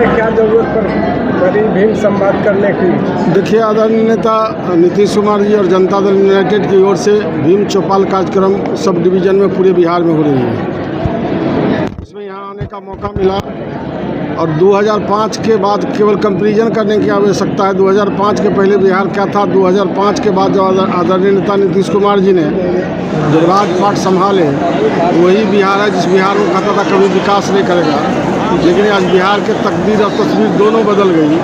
क्या जरूरत पड़ी भीम संवाद करने की? देखिए, आदरणीय नेता नीतीश कुमार जी और जनता दल यूनाइटेड की ओर से भीम चौपाल कार्यक्रम सब डिवीज़न में पूरे बिहार में हो रही है। इसमें यहाँ आने का मौका मिला और 2005 के बाद केवल कंपैरिजन करने की आवश्यकता है। 2005 के पहले बिहार क्या था, 2005 के बाद जो आदरणीय नेता नीतीश कुमार जी ने जो राजपाट संभाले वही बिहार है जिस बिहार को कहता था कभी विकास नहीं करेगा। लेकिन आज बिहार के तकदीर और तस्वीर दोनों बदल गई।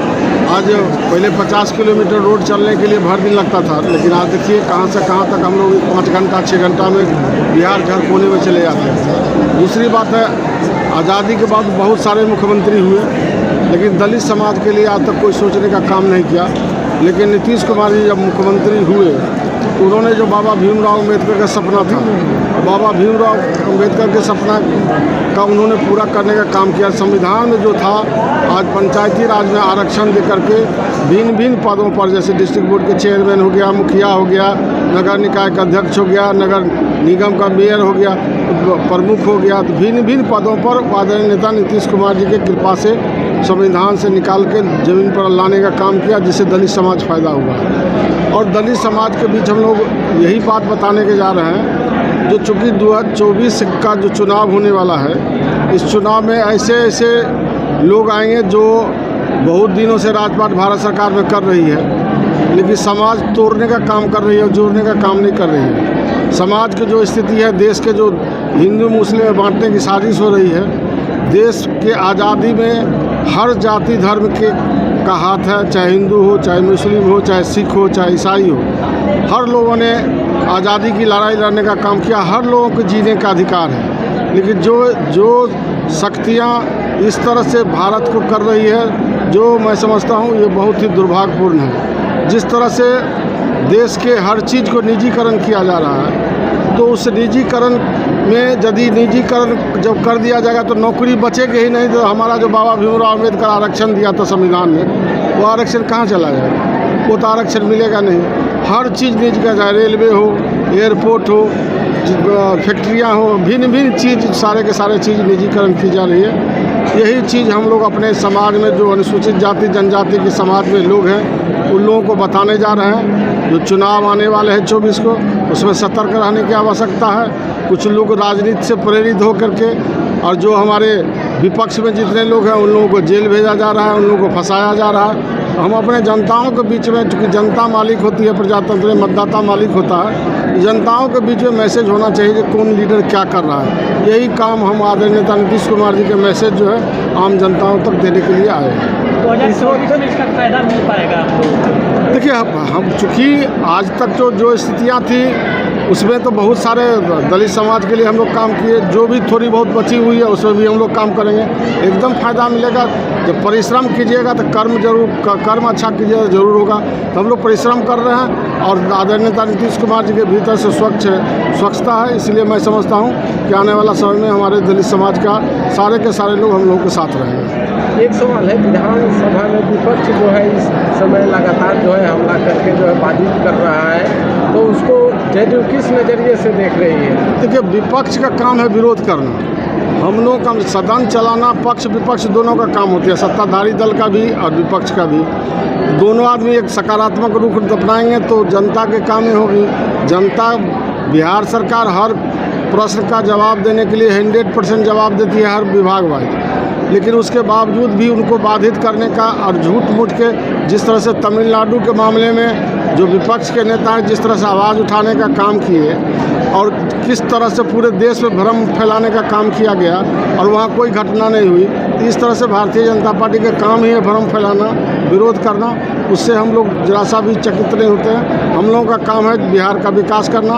आज पहले 50 किलोमीटर रोड चलने के लिए भर दिन लगता था, लेकिन आज देखिए कहाँ से कहाँ तक हम लोग 5 घंटा 6 घंटा में बिहार के हर कोने में चले जाते हैं। दूसरी बात है, आज़ादी के बाद बहुत सारे मुख्यमंत्री हुए, लेकिन दलित समाज के लिए आज तक कोई सोचने का काम नहीं किया। लेकिन नीतीश कुमार जी जब मुख्यमंत्री हुए तो उन्होंने जो बाबा भीमराव अम्बेडकर का सपना था, बाबा भीमराव अम्बेडकर के सपना का उन्होंने पूरा करने का काम किया। संविधान में जो था, आज पंचायती राज में आरक्षण दे करके भिन्न भिन्न पदों पर, जैसे डिस्ट्रिक्ट बोर्ड के चेयरमैन हो गया, मुखिया हो गया, नगर निकाय का अध्यक्ष हो गया, नगर निगम का मेयर हो गया, प्रमुख हो गया, तो भिन्न भिन्न पदों पर आदरणीय नेता नीतीश कुमार जी की कृपा से संविधान से निकाल के ज़मीन पर लाने का काम किया, जिससे दलित समाज फ़ायदा हुआ। और दलित समाज के बीच हम लोग यही बात बताने के जा रहे हैं, जो चूँकि 2024 का जो चुनाव होने वाला है, इस चुनाव में ऐसे ऐसे लोग आएंगे जो बहुत दिनों से राजपाट भारत सरकार में कर रही है, लेकिन समाज तोड़ने का काम कर रही है, जोड़ने का काम नहीं कर रही है। समाज की जो स्थिति है, देश के जो हिंदू मुस्लिम में बांटने की साजिश हो रही है, देश के आज़ादी में हर जाति धर्म के का हाथ है, चाहे हिंदू हो, चाहे मुस्लिम हो, चाहे सिख हो, चाहे ईसाई हो। हर लोगों ने आज़ादी की लड़ाई लड़ने का काम किया, हर लोगों को जीने का अधिकार है। लेकिन जो शक्तियाँ इस तरह से भारत को कर रही है, जो मैं समझता हूँ ये बहुत ही दुर्भाग्यपूर्ण है। जिस तरह से देश के हर चीज़ को निजीकरण किया जा रहा है, तो उस निजीकरण में यदि निजीकरण जब कर दिया जाएगा तो नौकरी बचेगी ही नहीं। तो हमारा जो बाबा भीमराव अम्बेडकर आरक्षण दिया था संविधान में, वो आरक्षण कहाँ चला जाएगा? वो तो आरक्षण मिलेगा नहीं। हर चीज़ निजी का, चाहे रेलवे हो, एयरपोर्ट हो, फैक्ट्रियाँ हो, भिन्न भिन्न चीज़, सारे के सारे चीज़ निजीकरण की जा रही है। यही चीज़ हम लोग अपने समाज में जो अनुसूचित जाति जनजाति के समाज में लोग हैं, उन लोगों को बताने जा रहे हैं। जो चुनाव आने वाले हैं 24 को, उसमें सतर्क रहने की आवश्यकता है। कुछ लोग राजनीति से प्रेरित हो करके, और जो हमारे विपक्ष में जितने लोग हैं उन लोगों को जेल भेजा जा रहा है, उन लोगों को फंसाया जा रहा है। तो हम अपने जनताओं के बीच में, चूँकि जनता मालिक होती है, प्रजातंत्र में मतदाता मालिक होता है, जनताओं के बीच में मैसेज होना चाहिए कि कौन लीडर क्या कर रहा है। यही काम हम आदरणीय नेता नीतीश कुमार जी के मैसेज जो है आम जनताओं तक देने के लिए आए हैं। इसका फायदा मिल पाएगा? देखिए, हम चूँकि आज तक जो स्थितियाँ थी उसमें तो बहुत सारे दलित समाज के लिए हम लोग काम किए, जो भी थोड़ी बहुत बची हुई है उसमें भी हम लोग काम करेंगे। एकदम फ़ायदा मिलेगा। जब परिश्रम कीजिएगा तो कर्म अच्छा कीजिएगा ज़रूर होगा। तो हम लोग परिश्रम कर रहे हैं और आदरणीय नेता नीतीश कुमार जी के भीतर से स्वच्छता है। इसलिए मैं समझता हूँ कि आने वाला समय में हमारे दलित समाज का सारे के सारे लोग हम लोगों के साथ रहेंगे। एक सवाल है, विधानसभा में विपक्ष जो है इस समय लगातार जो है हमला करके जो है बाधित कर रहा है, तो उसको जेडीयू किस नज़रिए से देख रही है? देखिए, विपक्ष का काम है विरोध करना। हम लोग का सदन चलाना पक्ष विपक्ष दोनों का काम होती है, सत्ताधारी दल का भी और विपक्ष का भी। दोनों आदमी एक सकारात्मक रुख अपनाएंगे तो जनता के काम में होगी। जनता, बिहार सरकार हर प्रश्न का जवाब देने के लिए 100% जवाब देती है हर विभाग वाइज, लेकिन उसके बावजूद भी उनको बाधित करने का और झूठ मूठ के, जिस तरह से तमिलनाडु के मामले में जो विपक्ष के नेता हैं जिस तरह से आवाज़ उठाने का काम किए और किस तरह से पूरे देश में भ्रम फैलाने का काम किया गया और वहाँ कोई घटना नहीं हुई, तो इस तरह से भारतीय जनता पार्टी का काम ही है भ्रम फैलाना, विरोध करना। उससे हम लोग जरा सा भी चकित नहीं होते हैं। हम लोगों का काम है बिहार का विकास करना।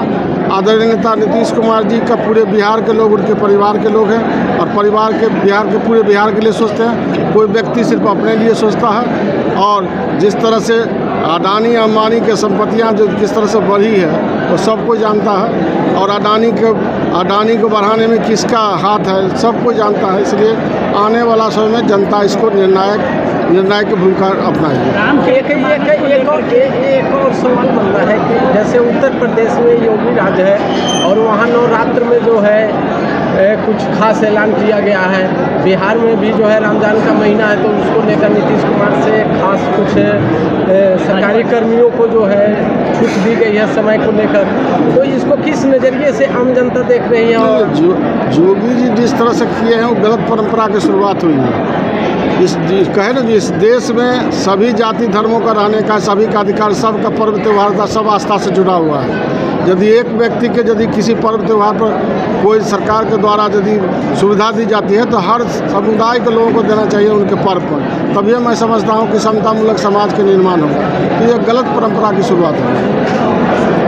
आदरणीय नेता नीतीश कुमार जी का पूरे बिहार के लोग, उनके परिवार के लोग हैं और परिवार के बिहार के पूरे बिहार के लिए सोचते हैं। कोई व्यक्ति सिर्फ अपने लिए सोचता है। और जिस तरह से अडानी अंबानी के संपत्तियां जो किस तरह से बढ़ी है वो सब कोई जानता है, और अडानी को बढ़ाने में किसका हाथ है सब कोई जानता है। इसलिए आने वाला समय में जनता इसको निर्णायक भूमिका अपनाएगी। एक और सवाल बनता है कि जैसे उत्तर प्रदेश में योगी राज है और वहाँ नवरात्र में जो है कुछ खास ऐलान किया गया है। बिहार में भी जो है रमज़ान का महीना है तो उसको लेकर नीतीश कुमार से खास कुछ सरकारी कर्मियों को जो है छूट दी गई है समय को लेकर। तो इसको किस नज़रिए से आम जनता देख रही है? और योगी जी जिस तरह से किए हैं वो गलत परंपरा की शुरुआत हुई है। कहे ना इस देश में सभी जाति धर्मों का रहने का, सभी का अधिकार, सबका पर्व त्यौहार का सब आस्था से जुड़ा हुआ है। यदि एक व्यक्ति के यदि किसी पर्व त्यौहार पर कोई सरकार के द्वारा यदि सुविधा दी जाती है तो हर समुदाय के लोगों को देना चाहिए उनके पर्व पर, तभी मैं समझता हूँ कि समतामूलक समाज के निर्माण होगा। तो ये गलत परंपरा की शुरुआत है।